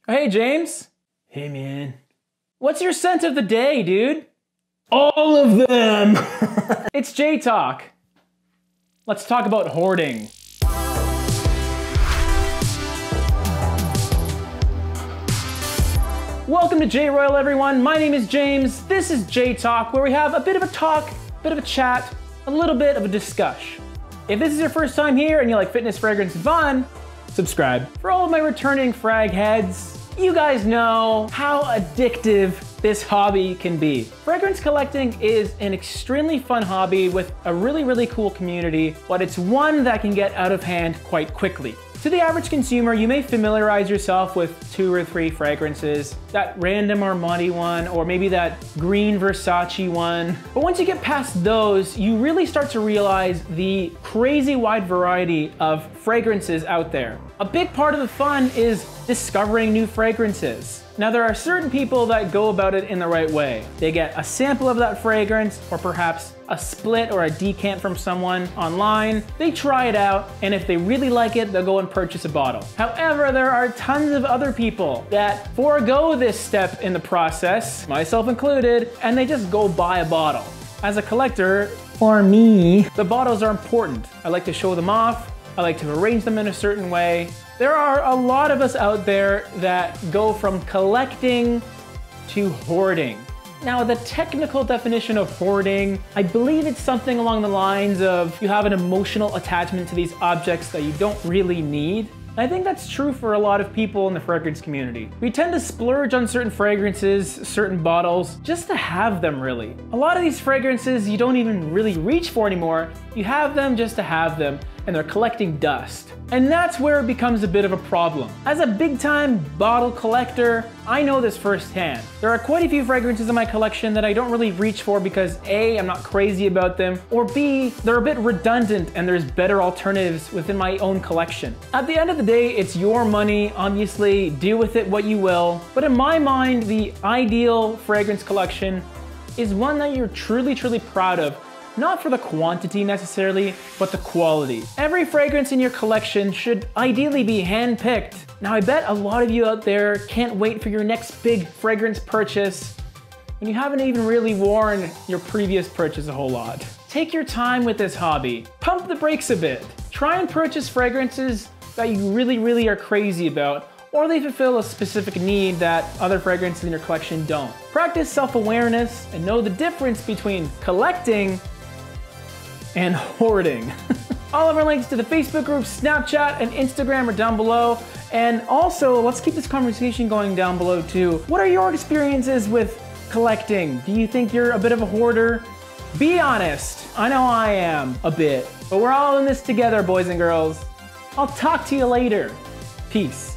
Hey, James. Hey, man. What's your scent of the day, dude? All of them! It's J Talk. Let's talk about hoarding. Welcome to J-ROYL, everyone. My name is James. This is J Talk, where we have a bit of a talk, a bit of a chat, a little bit of a discussion. If this is your first time here and you like fitness, fragrance, and fun, subscribe. For all of my returning frag heads, you guys know how addictive this hobby can be. Fragrance collecting is an extremely fun hobby with a really cool community, but it's one that can get out of hand quite quickly. To the average consumer, you may familiarize yourself with 2 or 3 fragrances, that random Armani one, or maybe that green Versace one. But once you get past those, you really start to realize the crazy wide variety of fragrances out there. A big part of the fun is discovering new fragrances. Now, there are certain people that go about it in the right way. They get a sample of that fragrance, or perhaps a split or a decant from someone online. They try it out, and if they really like it, they'll go and purchase a bottle. However, there are tons of other people that forego this step in the process, myself included, and they just go buy a bottle. As a collector, for me, the bottles are important. I like to show them off. I like to arrange them in a certain way. There are a lot of us out there that go from collecting to hoarding. Now, the technical definition of hoarding, I believe it's something along the lines of you have an emotional attachment to these objects that you don't really need. I think that's true for a lot of people in the fragrance community. We tend to splurge on certain fragrances, certain bottles, just to have them really. A lot of these fragrances you don't even really reach for anymore. You have them just to have them, and they're collecting dust. And that's where it becomes a bit of a problem. As a big time bottle collector, I know this firsthand. There are quite a few fragrances in my collection that I don't really reach for because A, I'm not crazy about them, or B, they're a bit redundant and there's better alternatives within my own collection. At the end of the day, it's your money, obviously, do with it what you will. But in my mind, the ideal fragrance collection is one that you're truly proud of. Not for the quantity necessarily, but the quality. Every fragrance in your collection should ideally be hand-picked. Now, I bet a lot of you out there can't wait for your next big fragrance purchase when you haven't even really worn your previous purchase a whole lot. Take your time with this hobby. Pump the brakes a bit. Try and purchase fragrances that you really are crazy about, or they fulfill a specific need that other fragrances in your collection don't. Practice self-awareness and know the difference between collecting and hoarding. All of our links to the Facebook group, Snapchat, and Instagram are down below. And also, let's keep this conversation going down below too. What are your experiences with collecting? Do you think you're a bit of a hoarder? Be honest. I know I am a bit, but we're all in this together, boys and girls. I'll talk to you later. Peace.